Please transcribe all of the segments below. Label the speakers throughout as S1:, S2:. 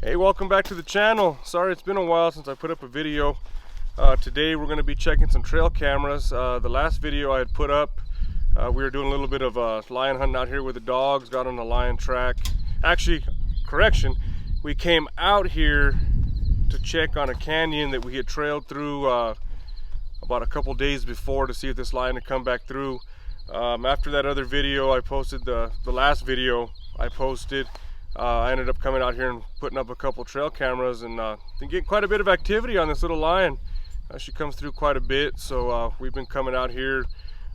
S1: Hey, welcome back to the channel. Sorry it's been a while since I put up a video. Today we're going to be checking some trail cameras. The last video I had put up, we were doing a little bit of lion hunting out here with the dogs, got on the lion track. Actually, correction, we came out here to check on a canyon that we had trailed through about a couple days before to see if this lion had come back through. After that other video I posted, the last video I posted, I ended up coming out here and putting up a couple trail cameras and getting quite a bit of activity on this little lion. She comes through quite a bit, so we've been coming out here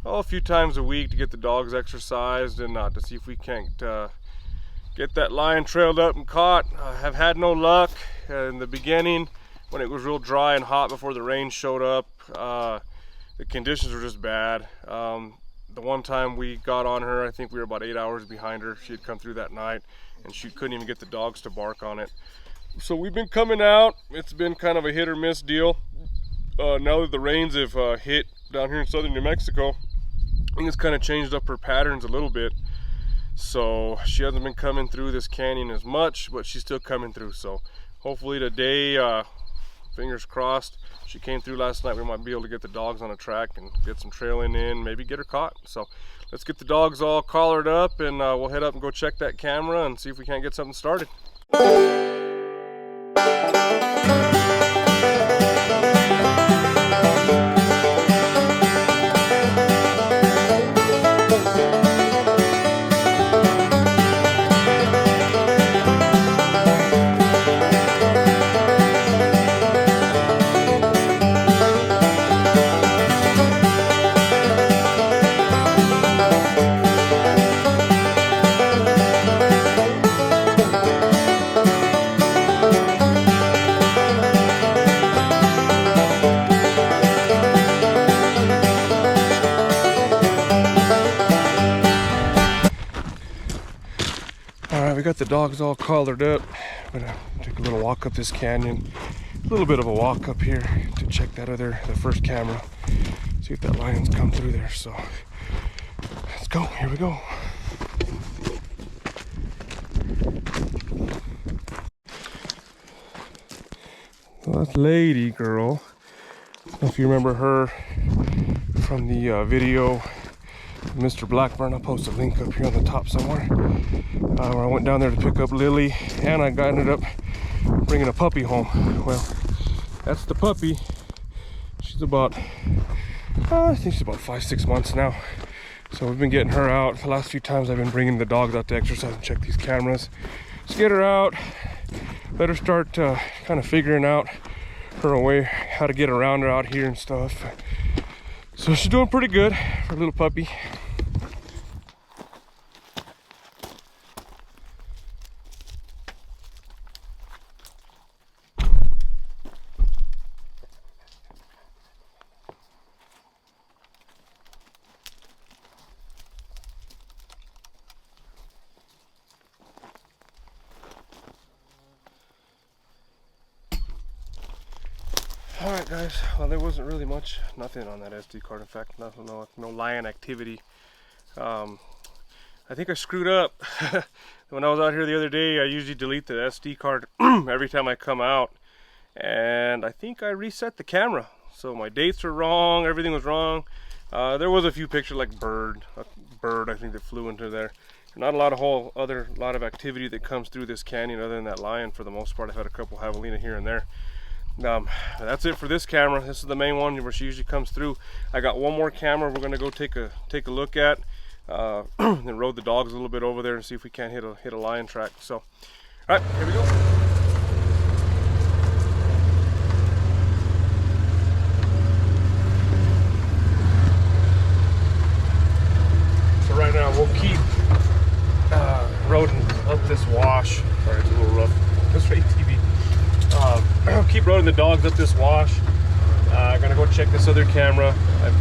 S1: a few times a week to get the dogs exercised and to see if we can't get that lion trailed up and caught. I have had no luck. In the beginning, when it was real dry and hot before the rain showed up, the conditions were just bad. The one time we got on her, I think we were about 8 hours behind her. She had come through that night and she couldn't even get the dogs to bark on it. So we've been coming out. It's been kind of a hit or miss deal. Now that the rains have hit down here in southern New Mexico, I think it's kind of changed up her patterns a little bit. So she hasn't been coming through this canyon as much, but she's still coming through. So hopefully today, fingers crossed, she came through last night, we might be able to get the dogs on a track and get some trailing in, maybe get her caught. So let's get the dogs all collared up and we'll head up and go check that camera and see if we can't get something started. We got the dogs all collared up. I'm gonna take a little walk up this canyon, a little bit of a walk up here to check the first camera, see if that lion's come through there. So let's go, here we go. Well, that's Lady Girl. I don't know if you remember her from the video Mr. Blackburn. I'll post a link up here on the top somewhere, where I went down there to pick up Lily and I ended up bringing a puppy home. Well, that's the puppy. She's about, I think she's about 5-6 months now. So we've been getting her out. The last few times I've been bringing the dogs out to exercise and check these cameras. Let's get her out, let her start kind of figuring out her way, how to get around her out here and stuff. So she's doing pretty good for a little puppy. Alright guys, well there wasn't really nothing on that SD card. In fact, no lion activity. I think I screwed up. When I was out here the other day, I usually delete the SD card every time I come out. And I think I reset the camera. So my dates are wrong, everything was wrong. There was a few pictures like a bird I think that flew into there. Not a lot of activity that comes through this canyon other than that lion for the most part. I've had a couple javelina here and there. That's it for this camera. This is the main one where she usually comes through. I got one more camera we're gonna go take a look at, then rode the dogs a little bit over there and see if we can't hit a lion track. So, all right, here we go. So right now we'll keep roding up this wash. Sorry, it's a little rough. That's right, TV. Keep roding the dogs up this wash. I'm gonna go check this other camera. I've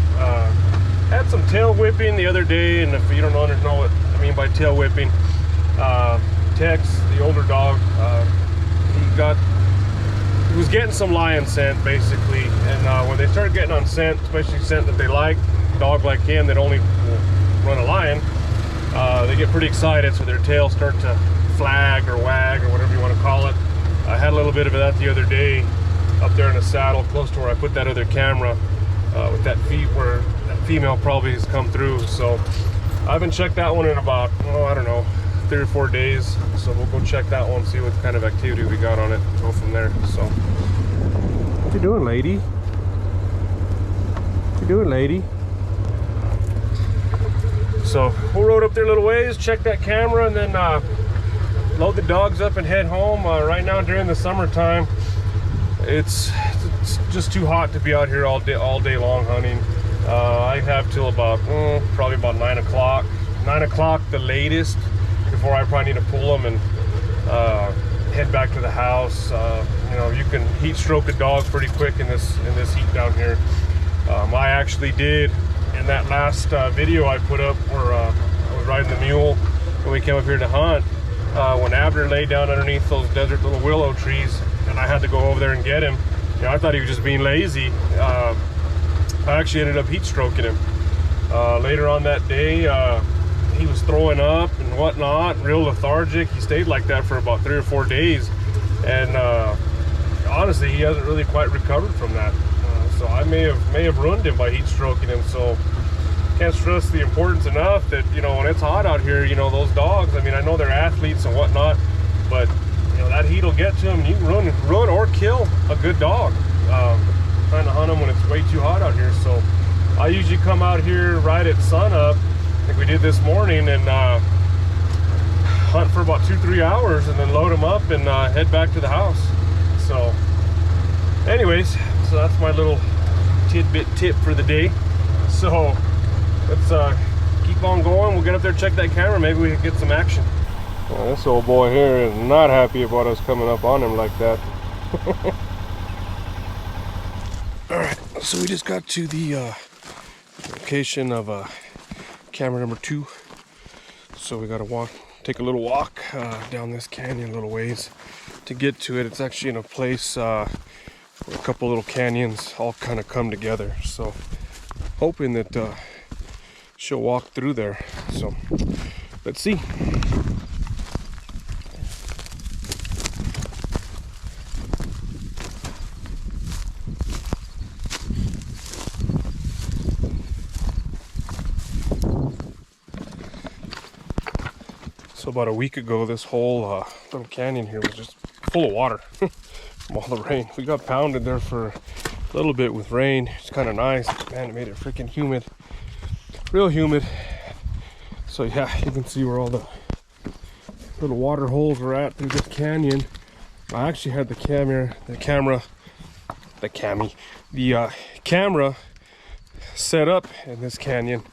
S1: had some tail whipping the other day, and if you don't know what I mean by tail whipping, Tex, the older dog, he was getting some lion scent basically, and when they start getting on scent, especially scent that they like, a dog like him that only will run a lion, they get pretty excited, so their tails start to flag or wag or whatever you want to call it. bit of that the other day up there in the saddle close to where I put that other camera with that feet where that female probably has come through. So I haven't checked that one in about, oh, I don't know, 3 or 4 days. So we'll go check that one, see what kind of activity we got on it, and go from there. So what you doing, lady? What you doing, lady? So we'll rode up there a little ways, check that camera, and then load the dogs up and head home. Right now during the summertime, it's just too hot to be out here all day long hunting. I have till about probably about 9 o'clock. 9 o'clock the latest before I probably need to pull them and head back to the house. You know, you can heat stroke a dog pretty quick in this heat down here. I actually did in that last video I put up where I was riding the mule when we came up here to hunt. When Abner laid down underneath those desert little willow trees and I had to go over there and get him, you know, I thought he was just being lazy. I actually ended up heat stroking him. Later on that day, he was throwing up and whatnot, real lethargic. He stayed like that for about 3 or 4 days, and honestly, he hasn't really quite recovered from that. So I may have ruined him by heat stroking him. So can't stress the importance enough that, you know, when it's hot out here, you know, those dogs, I mean, I know they're athletes and whatnot, but you know, that heat will get to them. You can ruin or kill a good dog trying to hunt them when it's way too hot out here. So I usually come out here right at sunup, like we did this morning, and hunt for about 2-3 hours and then load them up and head back to the house. So anyways, so that's my little tidbit tip for the day. So let's keep on going. We'll get up there, check that camera, maybe we can get some action. Well, this old boy here is not happy about us coming up on him like that. Alright, so we just got to the location of camera number 2. So we gotta take a little walk down this canyon a little ways to get to it. It's actually in a place where a couple little canyons all kind of come together. So hoping that she'll walk through there. So let's see. So about a week ago, this whole little canyon here was just full of water from all the rain. We got pounded there for a little bit with rain. It's kind of nice. Man, it made it freaking humid. Real humid. So yeah, you can see where all the little water holes are at through this canyon. I actually had the camera set up in this canyon,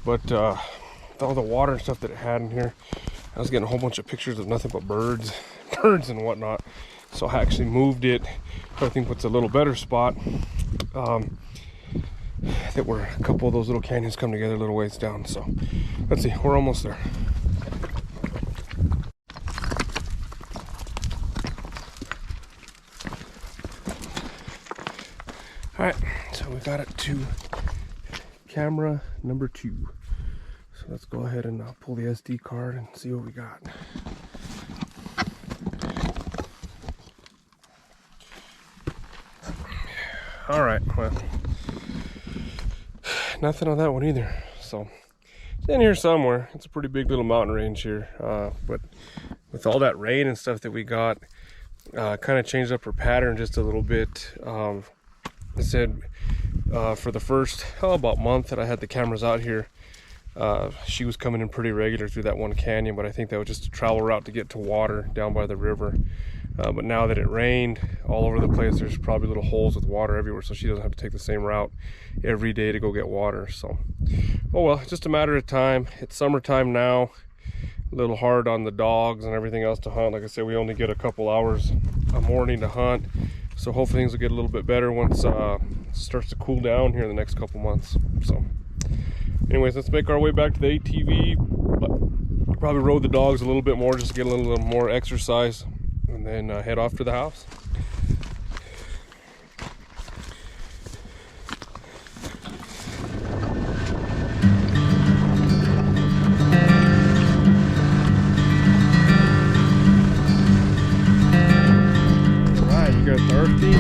S1: but with all the water and stuff that it had in here, I was getting a whole bunch of pictures of nothing but birds and whatnot. So I actually moved it. I think what's a little better spot. That were a couple of those little canyons come together a little ways down. So let's see, we're almost there. All right, so we got it to camera number 2. So let's go ahead and pull the SD card and see what we got. All right, well, nothing on that one either. So it's in here somewhere. It's a pretty big little mountain range here, but with all that rain and stuff that we got, kind of changed up her pattern just a little bit. I said for the first about month that I had the cameras out here, she was coming in pretty regular through that one canyon, but I think that was just a travel route to get to water down by the river. But now that it rained all over the place, there's probably little holes with water everywhere, so she doesn't have to take the same route every day to go get water. So, oh well, it's just a matter of time. It's summertime now. A little hard on the dogs and everything else to hunt. Like I said, we only get a couple hours a morning to hunt, so hopefully things will get a little bit better once it starts to cool down here in the next couple months. So anyways, let's make our way back to the ATV. Probably rode the dogs a little bit more just to get a little more exercise, and then head off to the house. You're thirsty?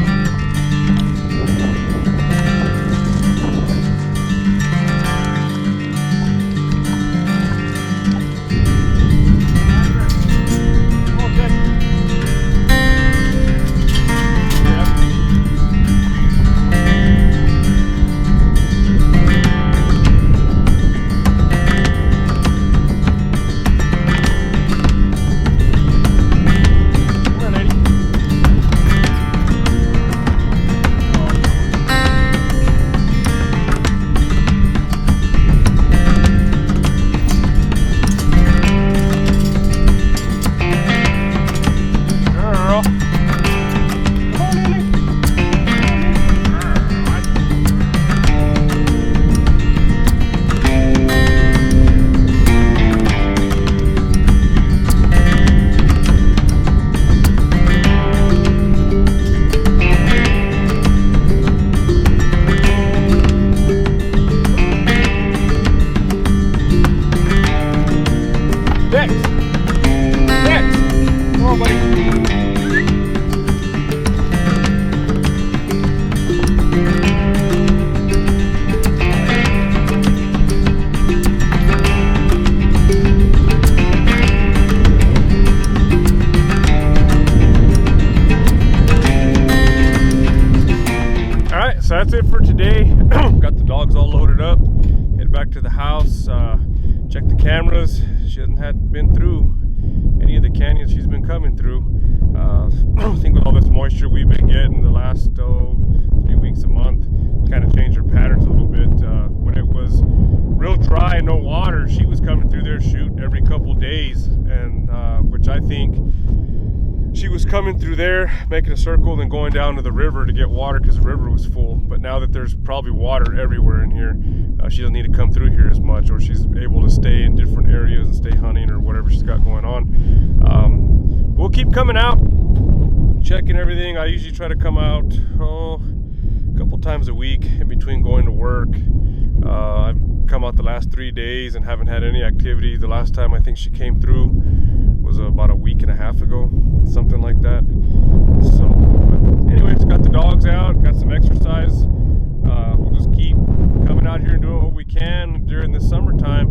S1: So that's it for today. Got the dogs all loaded up. Head back to the house. Check the cameras. She hadn't been through any of the canyons she's been coming through. I think with all this moisture we've been getting the last 3 weeks a month, kind of changed her patterns a little bit. When it was real dry and no water, she was coming through there shooting every couple days, and which I think she was coming through there, making a circle, and then going down to the river to get water because the river was full. But now that there's probably water everywhere in here, she doesn't need to come through here as much, or she's able to stay in different areas and stay hunting or whatever she's got going on. We'll keep coming out, checking everything. I usually try to come out a couple times a week in between going to work. I've come out the last 3 days and haven't had any activity. The last time I think she came through was about a week and a half ago, something like that. So, but anyways, got the dogs out, got some exercise. We'll just keep coming out here and doing what we can during the summertime.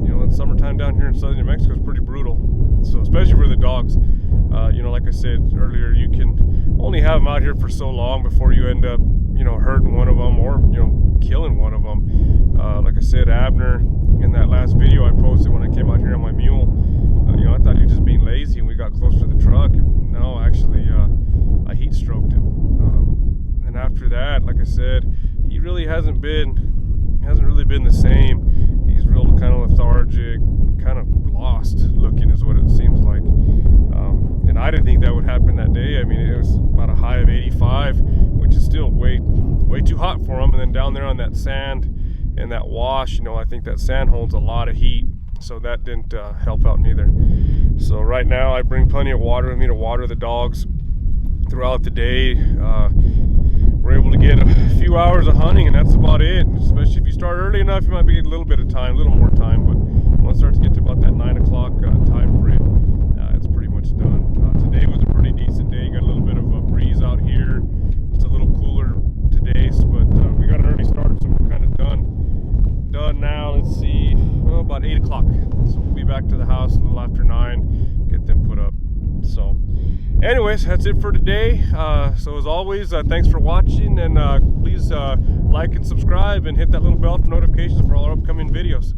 S1: You know, the summertime down here in southern New Mexico is pretty brutal. So, especially for the dogs. You know, like I said earlier, you can only have them out here for so long before you end up, you know, hurting one of them or, you know, killing one of them. Like I said, Abner, in that last video I posted when I came out here on my mule, you know, I thought he was just being lazy, and we got close to the truck, and no, actually, I heat stroked him. And after that, like I said, he really hasn't really been the same. He's real kind of lethargic, kind of lost looking, is what it seems like. And I didn't think that would happen that day. I mean, it was about a high of 85, which is still way too hot for him. And then down there on that sand and that wash, you know, I think that sand holds a lot of heat. So that didn't help out neither. So right now I bring plenty of water with me to water the dogs throughout the day. We're able to get a few hours of hunting, and that's about it. Especially if you start early enough, you might be getting a little bit of time, a little more time. But once it starts to get to about that 9 o'clock time frame, it's pretty much done. Today was a pretty decent day. Got a little bit of a breeze out here. It's a little cooler today, but we got an early start, so we're kind of done now. Let's see, about 8 o'clock. So we'll be back to the house a little after 9, get them put up. So anyways, that's it for today. So as always, thanks for watching, and please like and subscribe and hit that little bell for notifications for all our upcoming videos.